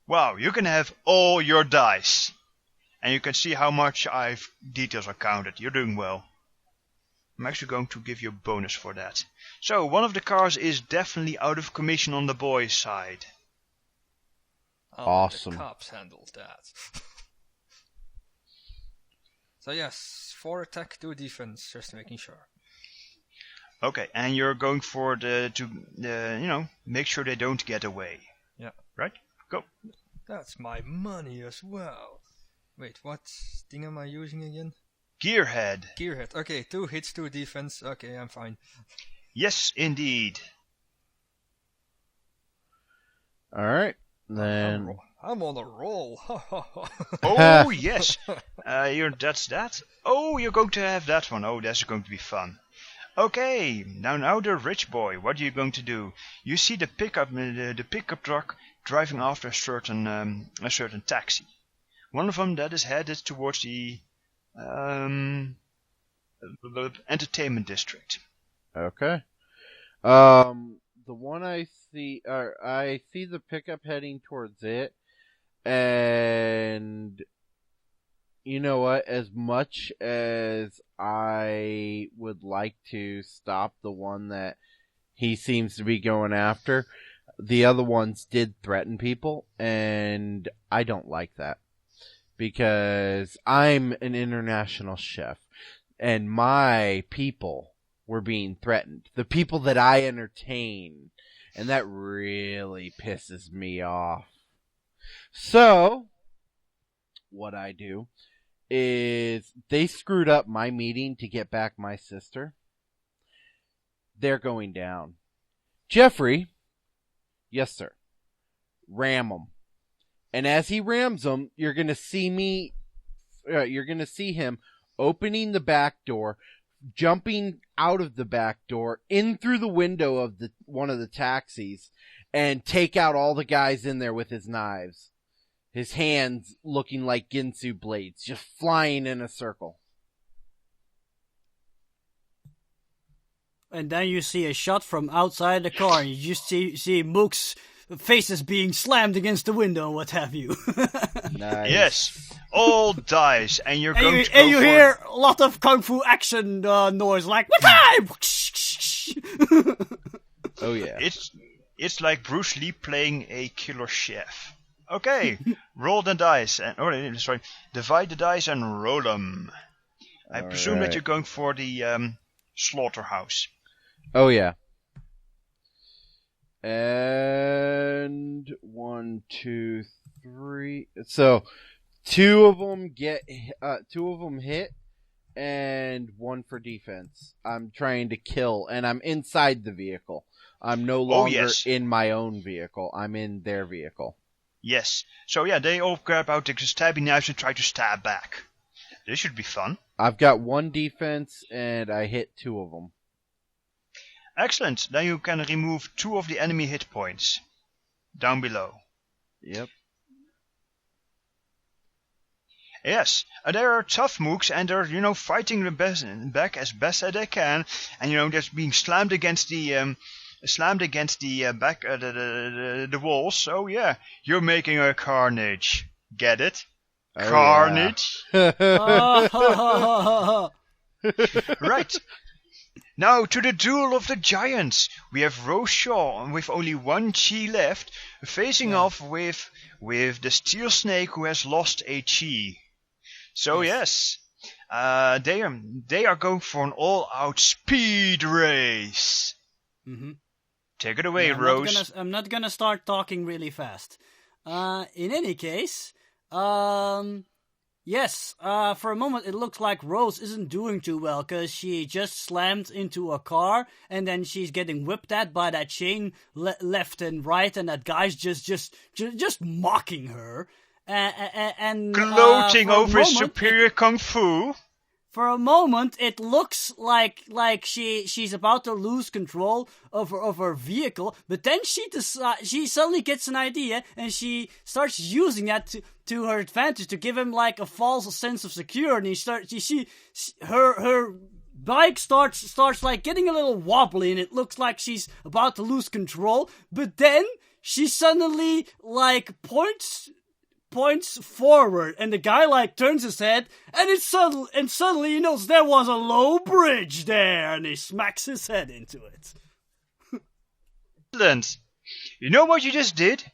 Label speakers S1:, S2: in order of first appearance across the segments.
S1: Wow, you can have all your dice. And you can see how much details are counted. You're doing well. I'm actually going to give you a bonus for that. So, one of the cars is definitely out of commission on the boys' side.
S2: Awesome.
S3: The cops handled that. So yes, 4 attack, 2 defense, just making sure.
S1: Okay, and you're going for make sure they don't get away.
S3: Yeah.
S1: Right? Go.
S3: That's my money as well. Wait, what thing am I using again?
S1: Gearhead.
S3: Gearhead. Okay, 2 hits, 2 defense. Okay, I'm fine.
S1: Yes, indeed.
S2: Alright, then...
S3: I'm on a roll.
S1: Oh, yes. That's that. Oh, you're going to have that one. Oh, that's going to be fun. Okay, now the rich boy. What are you going to do? You see the pickup truck driving after a certain taxi. One of them that is headed towards the entertainment district.
S2: Okay. The one I see the pickup heading towards it, and you know what? As much as I would like to stop the one that he seems to be going after, the other ones did threaten people, and I don't like that. Because I'm an international chef, and my people were being threatened. The people that I entertain, and that really pisses me off. So, what I do is, they screwed up my meeting to get back my sister. They're going down. Jeffrey, yes sir, ram them. And as he rams them, you're gonna see him opening the back door, jumping out of the back door, in through the window of one of the taxis, and take out all the guys in there with his knives. His hands looking like Jinzhou blades, just flying in a circle.
S4: And then you see a shot from outside the car, and you just see Mook's faces being slammed against the window and what have you.
S2: Nice.
S1: Yes, all dice, and you're going to go
S4: and you hear a lot of kung fu action noise, like "What?"
S2: Oh yeah.
S1: It's like Bruce Lee playing a killer chef. Okay, roll the dice divide the dice and roll them. I presume that you're going for the slaughterhouse.
S2: Oh yeah. And 1, 2, 3. So 2 of them hit, and 1 for defense. I'm trying to kill, and I'm inside the vehicle. I'm no longer in my own vehicle. I'm in their vehicle.
S1: Yes. So yeah, they all grab out the stabbing knives and try to stab back. This should be fun.
S2: I've got 1 defense, and I hit 2 of them.
S1: Excellent. Then you can remove 2 of the enemy hit points. Down below.
S2: Yep.
S1: Yes, they are tough mooks, and they're fighting back as best as they can, and they're being slammed against the back the walls. So yeah, you're making a carnage. Get it?
S2: Oh,
S1: Carnage.
S4: Yeah.
S1: Right. Now to the duel of the giants. We have Roshaw with only 1 chi left, facing off with the steel snake who has lost a chi. So yes, they are going for an all-out speed race.
S4: Mm-hmm.
S1: Take it away,
S4: Yeah,
S1: Rose.
S4: I'm not gonna start talking really fast. In any case, yes, for a moment it looks like Rose isn't doing too well, because she just slammed into a car, and then she's getting whipped at by that chain left and right, and that guy's just mocking her. And
S1: gloating over his superior kung fu.
S4: For a moment, it looks like she's about to lose control of her vehicle, but then she suddenly gets an idea, and she starts using that to her advantage, to give him like a false sense of security. Her bike starts like getting a little wobbly, and it looks like she's about to lose control, but then she suddenly like points forward, and the guy like turns his head, and suddenly he knows there was a low bridge there, and he smacks his head into it.
S1: Excellent. You know what you just did?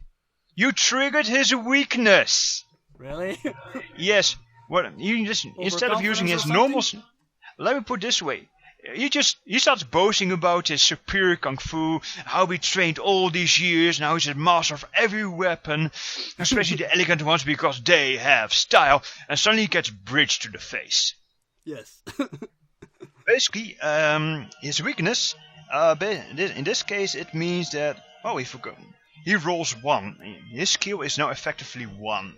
S1: You triggered his weakness.
S4: Really?
S1: Yes. What you just instead of using his normal. Let me put it this way. He starts boasting about his superior kung fu, how he trained all these years, now he's a master of every weapon, especially the elegant ones because they have style, and suddenly he gets bridged to the face.
S4: Yes.
S1: Basically, his weakness, in this case it means that, oh, he forgot. He rolls 1. His skill is now effectively 1.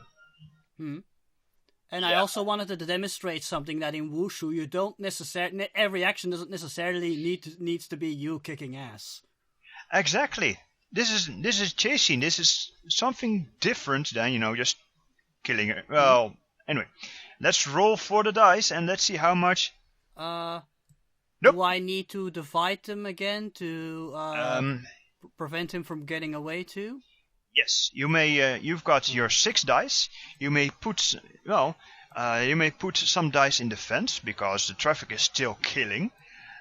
S4: And I also wanted to demonstrate something that in Wushu you don't necessarily, every action doesn't necessarily needs to be you kicking ass.
S1: Exactly. This is chasing. This is something different than just killing her. Well, anyway, let's roll for the dice and let's see how much.
S4: Nope.
S1: Nope.
S4: Do I need to divide them again to prevent him from getting away too?
S1: Yes, you may. You've got your 6 dice. You may put some dice in defense because the traffic is still killing,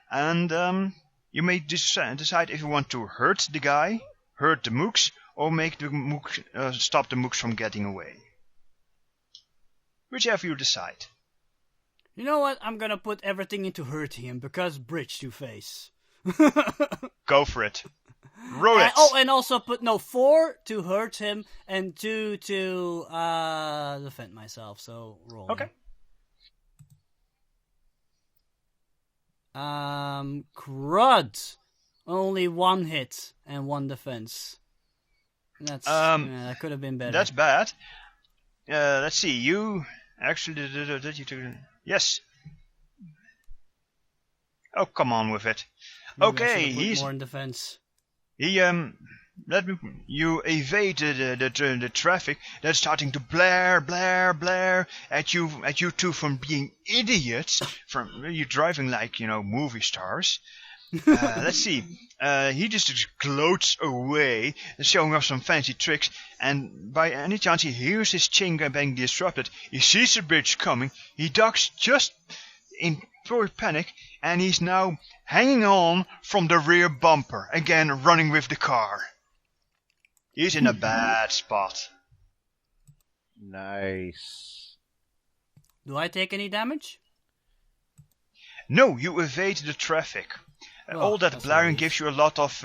S1: and you may decide if you want to hurt the guy, hurt the mooks, or make the mooks stop the mooks from getting away. Whichever you decide.
S4: You know what? I'm gonna put everything into hurting him because bridge to face.
S1: Go for it. Roll it.
S4: And also put 4 to hurt him and 2 to defend myself. So roll.
S1: Okay.
S4: Crud. Only 1 hit and 1 defense. That's that could have been better.
S1: That's bad. Let's see. You actually did you took yes. Oh, come on with it.
S4: Maybe
S1: Okay,
S4: he's more in defense.
S1: You evaded the traffic that's starting to blare at you two from being idiots, from you driving like movie stars. Let's see. He just gloats away, showing off some fancy tricks, and by any chance he hears his chain being disrupted. He sees the bridge coming. He ducks just in pure panic, and he's now hanging on from the rear bumper, again running with the car. He's in a bad spot.
S2: Nice.
S4: Do I take any damage?
S1: No, you evade the traffic. All that blaring
S4: nice.
S1: gives you a lot of,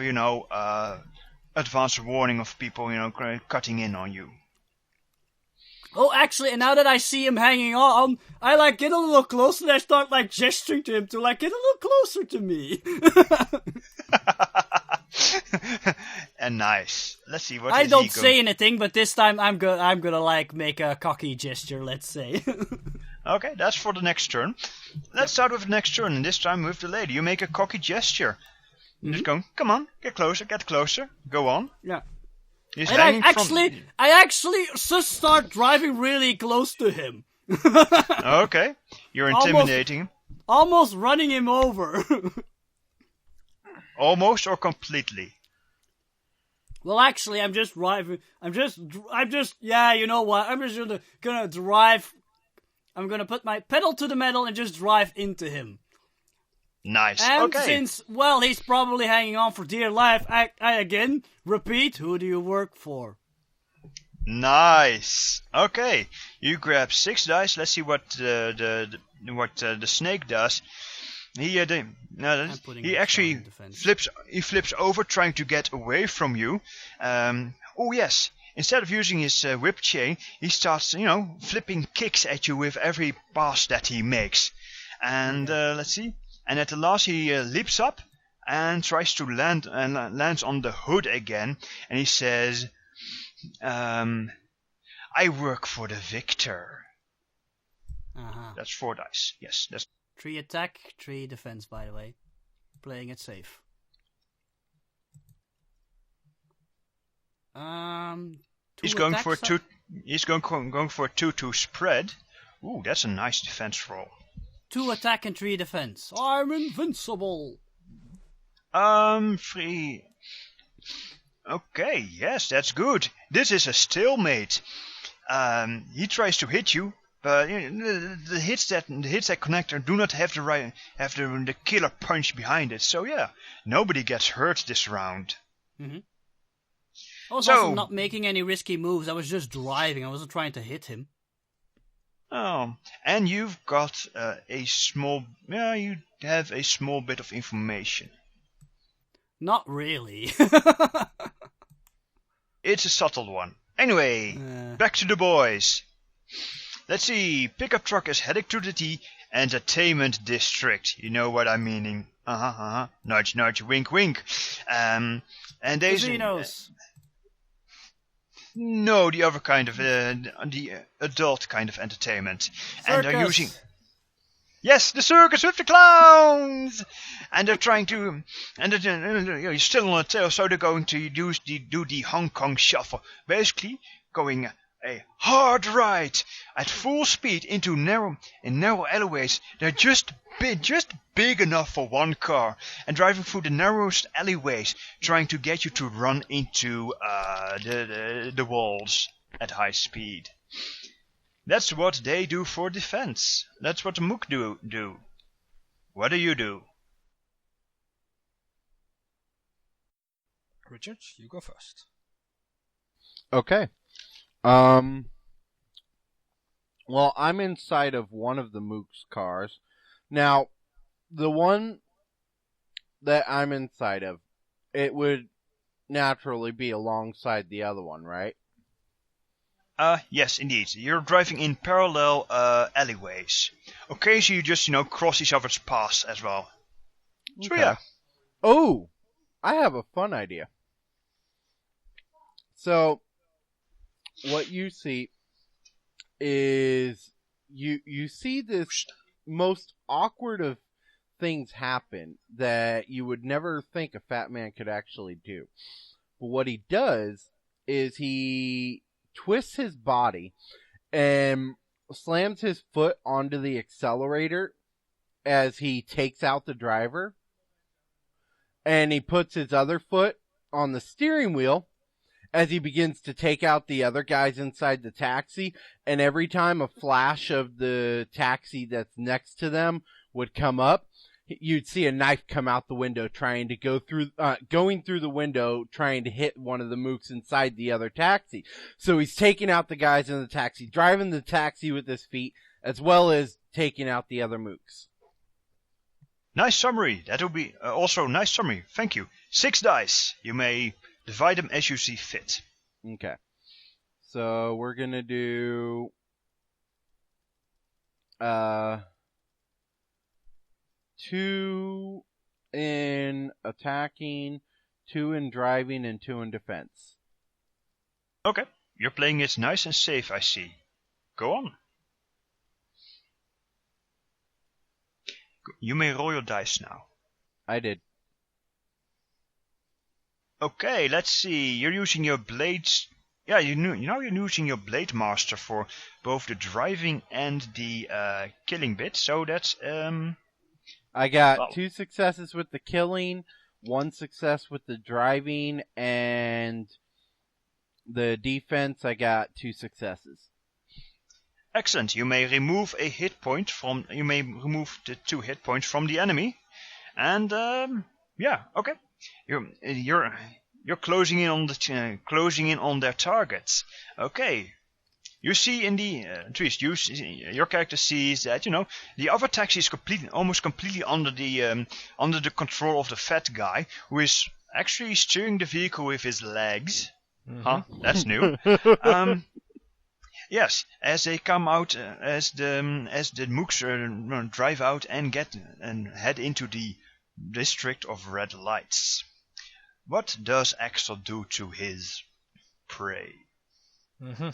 S1: advance warning of people, cutting in on you.
S4: Oh, actually, and now that I see him hanging on, I get a little closer and I start gesturing to him to get a little closer to me.
S1: And nice. Let's see what
S4: I don't say anything, but this time I'm gonna make a cocky gesture. Let's say.
S1: Okay, that's for the next turn. Let's start with the next turn, and this time with the lady. You make a cocky gesture. Just go, come on, get closer. Go on.
S4: Yeah.
S1: He's
S4: and I actually just start driving really close to him.
S1: Okay, you're intimidating him.
S4: Almost running him over.
S1: Almost or completely?
S4: Well, actually, I'm just driving. Yeah, you know what? I'm just gonna drive. I'm gonna put my pedal to the metal and just drive into him.
S1: Nice.
S4: And
S1: okay.
S4: Since, he's probably hanging on for dear life, I again repeat, who do you work for?
S1: Nice. Okay. You grab 6 dice. Let's see what the snake does. He actually flips over trying to get away from you. Oh yes. Instead of using his whip chain, he starts, flipping kicks at you with every pass that he makes. And let's see. And at the last, he leaps up and tries to land and lands on the hood again. And he says, "I work for the victor." That's 4 dice. Yes, that's
S4: 3 attack, 3 defense. By the way, playing it safe.
S1: He's going for a 2. He's going for a 2-2 spread. Ooh, that's a nice defense roll.
S4: 2 attack and 3 defense. I'm invincible.
S1: 3. Okay, yes, that's good. This is a stalemate. He tries to hit you, but the hits that connect do not have the killer punch behind it. So yeah, nobody gets hurt this round.
S4: Mm-hmm. I was also not making any risky moves. I was just driving. I wasn't trying to hit him.
S1: Oh, and you've got a small. Yeah, you have a small bit of information.
S4: Not really.
S1: It's a subtle one. Anyway, back to the boys. Let's see. Pickup truck is heading to the entertainment district. You know what I'm meaning. Nudge, nudge, wink, wink. And there's
S4: casinos.
S1: No, the other kind of the adult kind of entertainment.
S4: Circus.
S1: And they're using. Yes, the circus with the clowns! And they're trying to... And you're still on the tail, so they're going to do the Hong Kong shuffle. Basically, going a hard ride at full speed into narrow alleyways. They're just big enough for one car. And driving through the narrowest alleyways, trying to get you to run into the walls at high speed. That's what they do for defense. That's what the Mook do. What do you do?
S3: Richard, you go first.
S2: Okay. Well, I'm inside of one of the Mook's cars. Now, the one that I'm inside of, it would naturally be alongside the other one, right?
S1: Yes, indeed. You're driving in parallel alleyways. Occasionally, you just cross each other's paths as well. So
S2: Okay.
S1: yeah.
S2: Oh, I have a fun idea. So, what you see is you see this most awkward of things happen that you would never think a fat man could actually do. But what he does is he twists his body and slams his foot onto the accelerator as he takes out the driver. And he puts his other foot on the steering wheel as he begins to take out the other guys inside the taxi. And every time a flash of the taxi that's next to them would come up, you'd see a knife come out the window trying to going through the window trying to hit one of the mooks inside the other taxi. So he's taking out the guys in the taxi, driving the taxi with his feet, as well as taking out the other mooks.
S1: Nice summary. That will be also nice summary. Thank you. 6 dice. You may divide them as you see fit.
S2: Okay. So we're gonna do 2 in attacking, 2 in driving, and 2 in defense.
S1: Okay. You're playing it nice and safe, I see. Go on. You may roll your dice now.
S2: I did.
S1: Okay, let's see. You're using your blades. Yeah, you're using your blade master for both the driving and the killing bit. So that's
S2: I got
S1: wow.
S2: 2 successes with the killing, 1 success with the driving, and the defense I got 2 successes.
S1: Excellent. You may remove a hit point from. You may remove the 2 hit points from the enemy, and yeah, okay. You're closing in on their targets. Okay. You see in the trees. Your character sees that the other taxi is almost completely under the control of the fat guy, who is actually steering the vehicle with his legs. Mm-hmm. Huh? That's new. Yes, as they come out, as the mooks drive out and head into the district of red lights. What does Axel do to his prey?
S3: Mm-hmm.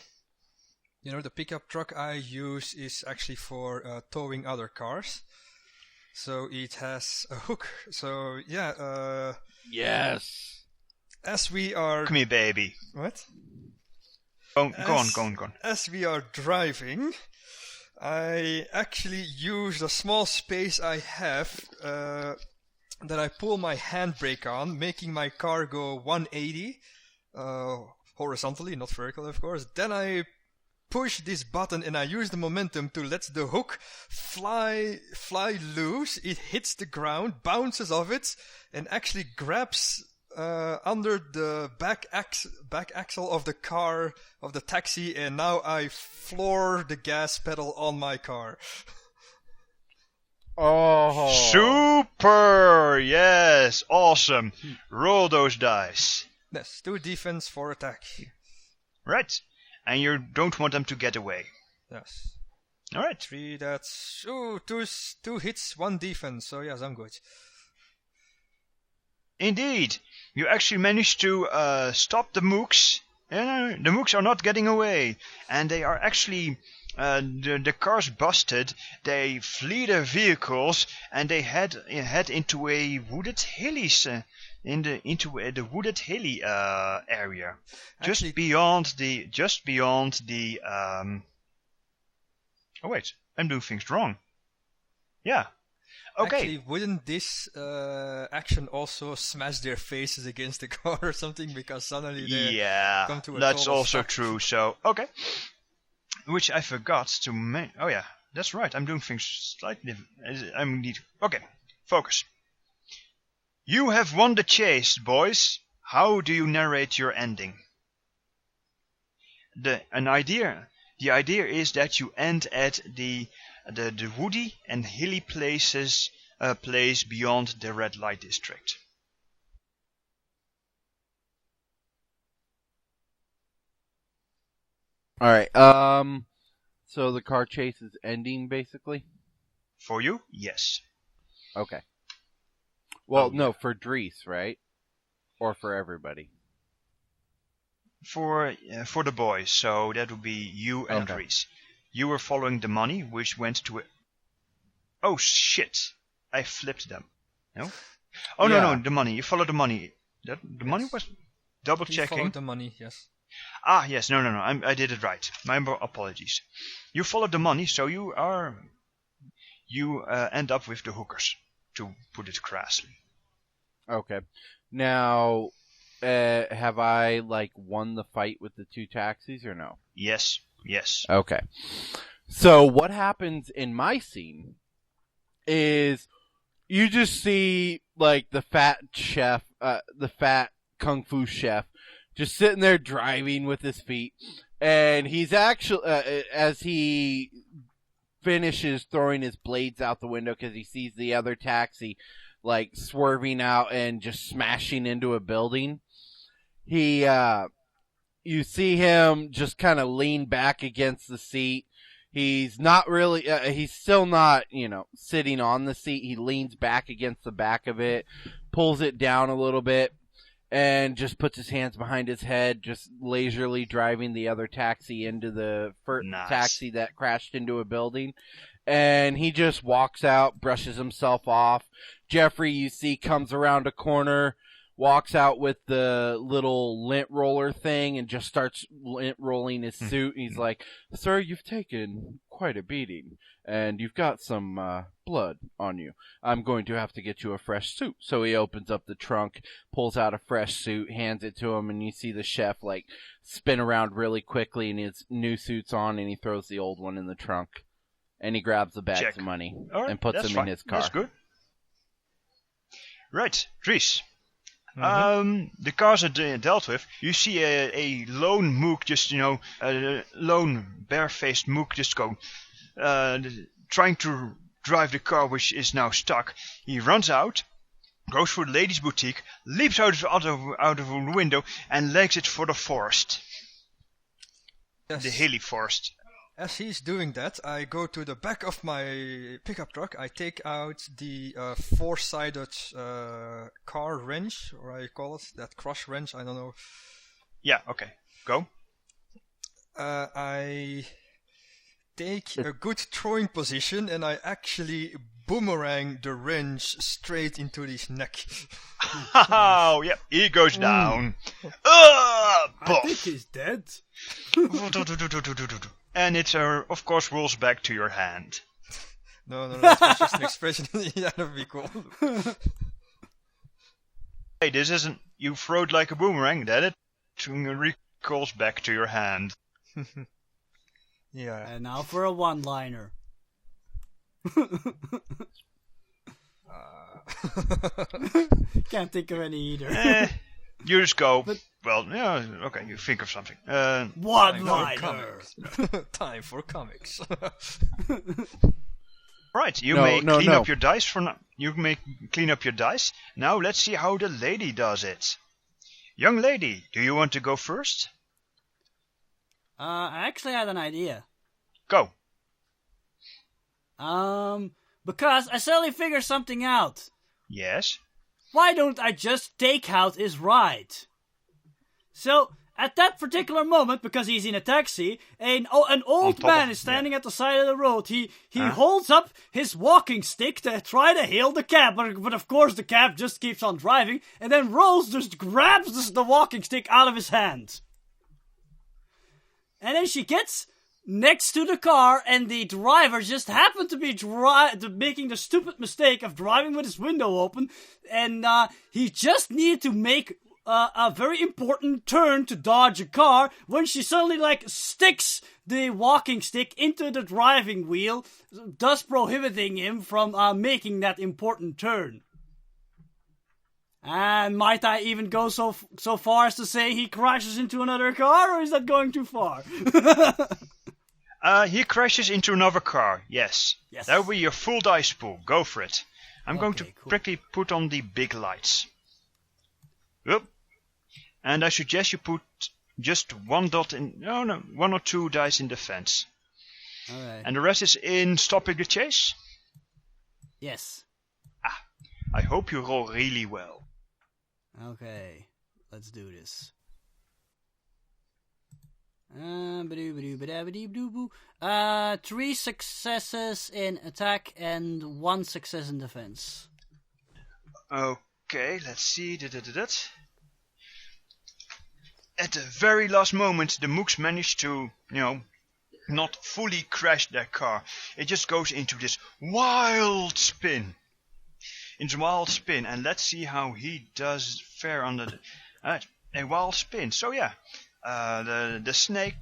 S3: The pickup truck I use is actually for towing other cars. So it has a hook. So yeah.
S2: Yes.
S3: As we are.
S1: Come here, baby.
S3: What?
S1: Go on.
S3: As we are driving, I actually use the small space I have that I pull my handbrake on, making my car go 180 horizontally, not vertical, of course. Then I push this button and I use the momentum to let the hook fly loose. It hits the ground, bounces off it, and actually grabs under the back axle of the car, of the taxi, and now I floor the gas pedal on my car.
S2: Oh.
S1: Super! Yes, awesome. Roll those dice.
S3: Yes, 2 defense, 4 attack.
S1: Right. And you don't want them to get away.
S3: Yes.
S1: Alright.
S3: 3, that's... two hits, 1 defense, so yes, I'm good.
S1: Indeed. You actually managed to stop the mooks. The mooks are not getting away. And they are actually... the car's busted. They flee their vehicles and they head into a wooded hillies into the wooded hilly area,
S3: Actually,
S1: just beyond the. Oh wait, I'm doing things wrong. Yeah. Okay.
S3: Actually, wouldn't this action also smash their faces against the car or something? Because suddenly they come to a
S1: that's
S3: total
S1: also
S3: stop.
S1: true. So okay. Which I forgot to oh yeah, that's right. I'm doing things slightly different. Okay, focus. You have won the chase, boys. How do you narrate your ending? The idea is that you end at the woody and hilly place beyond the red light district.
S2: All right. So the car chase is ending, basically.
S1: For you, yes.
S2: Okay. Well, no, for Dries, right? Or for everybody?
S1: For the boys, so that would be you and Dries. You were following the money, which went to. Oh shit! I flipped them. No. Oh
S2: Yeah.
S1: no, the money. You followed the money. Money was double
S3: He
S1: checking.
S3: followed the money, yes.
S1: Ah, yes, no, I did it right. My apologies. You followed the money, so you end up with the hookers, to put it crassly.
S2: Okay. Now, have I won the fight with the 2 taxis or no?
S1: Yes.
S2: Okay. So what happens in my scene is you just see the fat chef, the fat kung fu chef, just sitting there driving with his feet, and he's actually as he finishes throwing his blades out the window because he sees the other taxi swerving out and just smashing into a building. He you see him just kind of lean back against the seat. He's not really he's still not sitting on the seat. He leans back against the back of it, pulls it down a little bit, and just puts his hands behind his head, just leisurely driving the other taxi into the taxi that crashed into a building. And he just walks out, brushes himself off. Jeffrey, you see, comes around a corner, walks out with the little lint roller thing, and just starts lint rolling his suit. He's like, "Sir, you've taken quite a beating, and you've got some blood on you. I'm going to have to get you a fresh suit." So he opens up the trunk, pulls out a fresh suit, hands it to him, and you see the chef spin around really quickly, and his new suit's on, and he throws the old one in the trunk. And he grabs the bags of money and puts them in his car.
S1: That's good. Right, Dries. The cars are dealt with. You see a lone mook, just a lone bare-faced mook, just go trying to drive the car, which is now stuck. He runs out, goes through the ladies' boutique, leaps out of the window, and legs it for the forest.
S3: Yes.
S1: The hilly forest.
S3: As he's doing that, I go to the back of my pickup truck. I take out the 4-sided car wrench, or I call it that crush wrench. I don't know.
S1: Yeah. Okay. Go.
S3: I take a good throwing position, and I actually boomerang the wrench straight into his neck.
S1: Oh, yep. He goes down.
S4: I think he's dead.
S1: And it, of course, rolls back to your hand.
S3: No, that's just an expression. Yeah, that'd be cool.
S1: Hey, this isn't... You throw it like a boomerang, that it? recalls back to your hand.
S3: Yeah.
S4: And now for a one-liner. Can't think of any either.
S1: You just go. Well, yeah, okay. You think of something.
S4: One-liner.
S3: Time for comics.
S1: Right. You
S2: No,
S1: may
S2: no,
S1: clean
S2: no.
S1: up your dice for now. You may clean up your dice. Now let's see how the lady does it. Young lady, do you want to go first?
S4: I actually had an idea.
S1: Go.
S4: Because I suddenly figured something out.
S1: Yes.
S4: Why don't I just take out his ride? So, at that particular moment, because he's in a taxi, an old man is standing at the side of the road. He holds up his walking stick to try to hail the cab, but of course the cab just keeps on driving, and then Rose just grabs the walking stick out of his hand. And then she gets next to the car, and the driver just happened to be making the stupid mistake of driving with his window open, and he just needed to make a very important turn to dodge a car when she suddenly sticks the walking stick into the driving wheel, thus prohibiting him from making that important turn. And might I even go so far as to say he crashes into another car, or is that going too far?
S1: He crashes into another car. Yes.
S4: Yes.
S1: That will be your full dice pool. Go for it. I'm going to
S4: Okay, cool.
S1: quickly put on the big lights. Yep. And I suggest you put just one or two dice in defense.
S4: Alright.
S1: And the rest is in stopping the chase.
S4: Yes.
S1: I hope you roll really well.
S4: Okay. Let's do this. 3 successes in attack and 1 success in defense.
S1: Okay, let's see. At the very last moment, the mooks managed to, not fully crash their car. It just goes into this wild spin. And let's see how he does fare under a wild spin. So yeah, the snake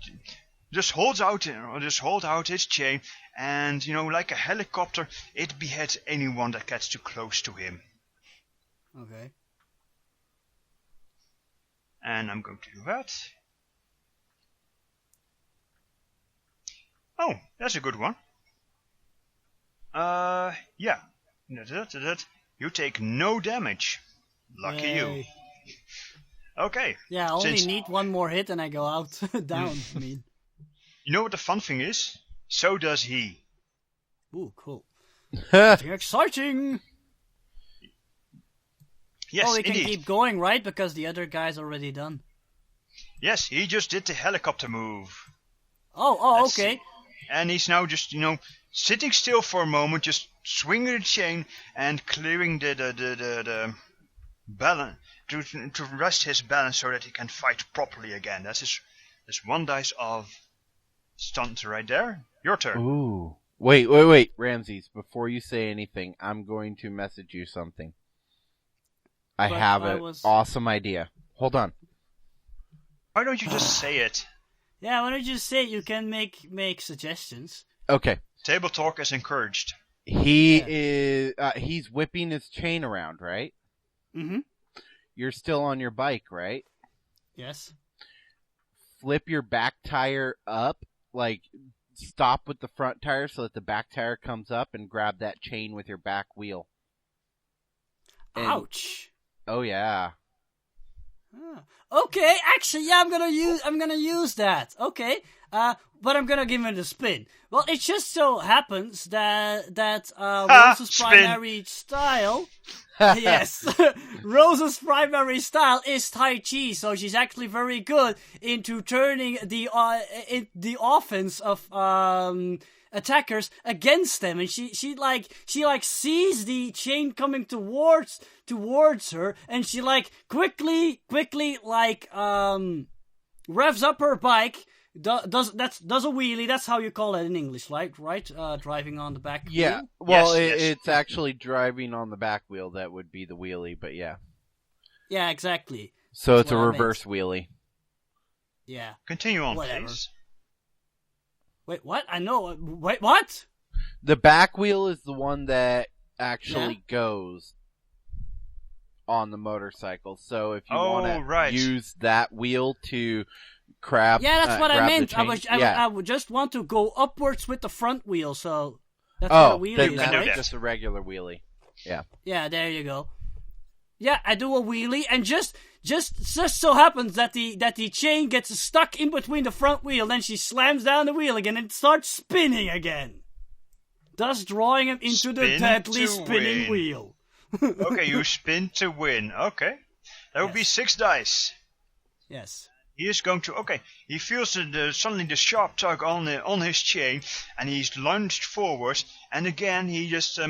S1: just holds out its chain, and like a helicopter, it beheads anyone that gets too close to him.
S4: Okay.
S1: And I'm going to do that. Oh, that's a good one. Yeah. You take no damage. Lucky you.
S4: Yay.
S1: Okay.
S4: Yeah, I only need one more hit and I go out down. I mean.
S1: You know what the fun thing is? So does he.
S4: Ooh, cool. Exciting!
S1: Yes,
S4: we can
S1: indeed.
S4: keep going, right? Because the other guy's already done.
S1: Yes, he just did the helicopter move.
S4: Oh,
S1: Let's
S4: okay.
S1: see. And he's now just, sitting still for a moment, just swinging the chain and clearing the balance to rest his balance so that he can fight properly again. That's one dice of stunt right there. Your turn.
S2: Ooh. Wait, Ramses, before you say anything, I'm going to message you something. I
S4: But
S2: have
S4: I
S2: an
S4: was-
S2: awesome idea. Hold on.
S1: Why don't you just say it?
S4: Yeah, why don't you say it? You can make suggestions.
S2: Okay.
S1: Table talk is encouraged.
S2: He's whipping his chain around, right?
S4: Mm-hmm.
S2: You're still on your bike, right?
S4: Yes.
S2: Flip your back tire up, stop with the front tire so that the back tire comes up, and grab that chain with your back wheel. And-
S4: Ouch.
S2: Oh yeah.
S4: Okay, actually, yeah, I'm gonna use that. Okay, but I'm gonna give it a spin. Well, it just so happens that Rose's
S1: spin.
S4: primary style, yes, Rose's primary style is Tai Chi, so she's actually very good into turning the offense of attackers against them, and she sees the chain coming towards her, and she quickly revs up her bike, does a wheelie. That's how you call it in English, right? Driving on the back.
S2: Yeah.
S4: wheel?
S2: Well,
S1: Yes.
S2: it's actually driving on the back wheel that would be the wheelie, but yeah.
S4: Yeah, exactly.
S2: So
S4: That's
S2: it's a
S4: what I
S2: reverse wheelie.
S4: Yeah.
S1: Continue on,
S4: Whatever.
S1: please.
S4: Wait, what? I know. Wait, what?
S2: The back wheel is the one that actually goes on the motorcycle. So if you want to use that wheel to grab,
S4: yeah, that's what I meant.
S2: I
S4: would just want to go upwards with the front wheel. So that's what a wheelie is, right?
S2: Just a regular wheelie. Yeah.
S4: Yeah, there you go. Yeah, I do a wheelie, and just so happens that the chain gets stuck in between the front wheel. Then she slams down the wheel again and starts spinning again, thus drawing him into the deadly spinning wheel.
S1: Okay, you spin to win. Okay, that would be 6 dice.
S4: Yes.
S1: He is going to. Okay, he feels suddenly the sharp tug on his chain, and he's lunged forward. And again, he just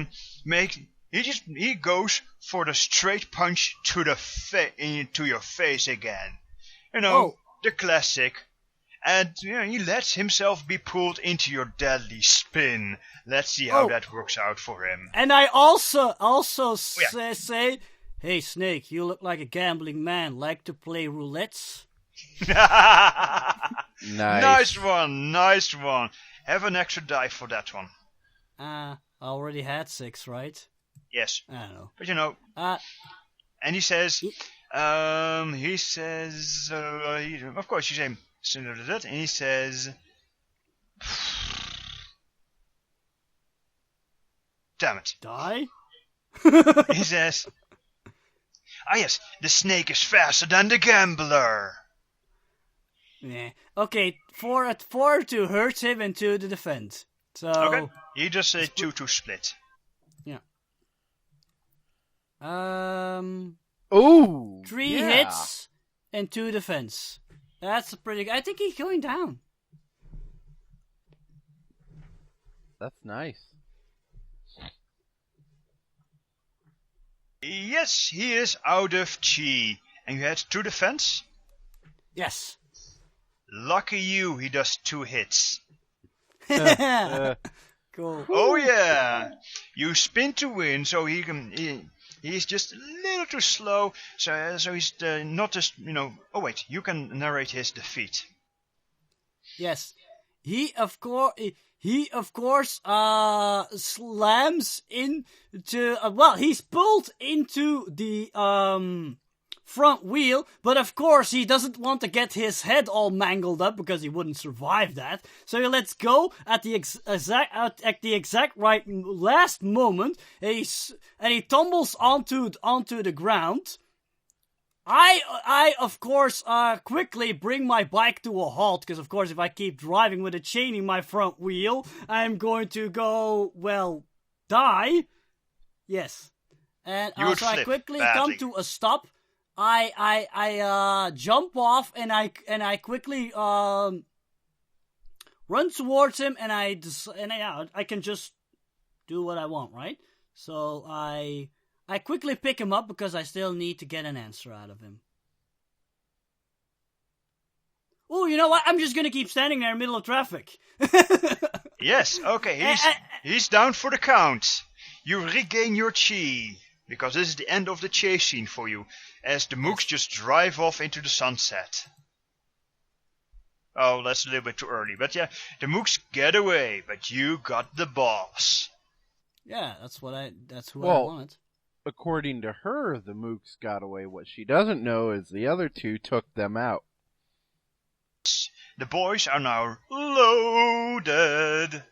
S1: he goes for the straight punch to into your face again. You know, the classic. And he lets himself be pulled into your deadly spin. Let's see how that works out for him.
S4: And I also say, hey Snake, you look like a gambling man. Like to play roulettes?
S1: Nice one. Have an extra die for that one.
S4: I already had 6, right?
S1: Yes.
S4: I don't know.
S1: But and he says, of course you say, and he says, damn it.
S4: Die?
S1: He says, yes, the snake is faster than the gambler.
S4: Yeah. Okay, 4 to hurt him and 2 to defend. So.
S1: Okay. You just say 2 to split.
S4: Yeah. 3 hits and 2 defense. That's pretty good. I think he's going down.
S2: That's nice.
S1: Yes, he is out of chi. And you had 2 defense?
S4: Yes.
S1: Lucky you, he does 2 hits.
S4: Cool.
S1: Oh yeah! You spin to win, so he's just a little too slow, so he's not just, Oh wait, you can narrate his defeat.
S4: Yes. He of course slams into he's pulled into the front wheel, but of course he doesn't want to get his head all mangled up because he wouldn't survive that. So he lets go at the exact right last moment, and he tumbles onto the ground. I of course quickly bring my bike to a halt, because of course if I keep driving with a chain in my front wheel, I'm going to die. Yes. And so I quickly come to a stop. I jump off and I quickly run towards him, and I can just do what I want, right? So I quickly pick him up because I still need to get an answer out of him. Oh, you know what? I'm just gonna keep standing there in the middle of traffic.
S1: Yes, okay, he's down for the count. You regain your chi, because this is the end of the chase scene for you, as the mooks just drive off into the sunset. Oh, that's a little bit too early, but yeah, the mooks get away, but you got the boss.
S4: Yeah, that's who I wanted.
S2: According to her, the mooks got away. What she doesn't know is the other 2 took them out.
S1: The boys are now loaded.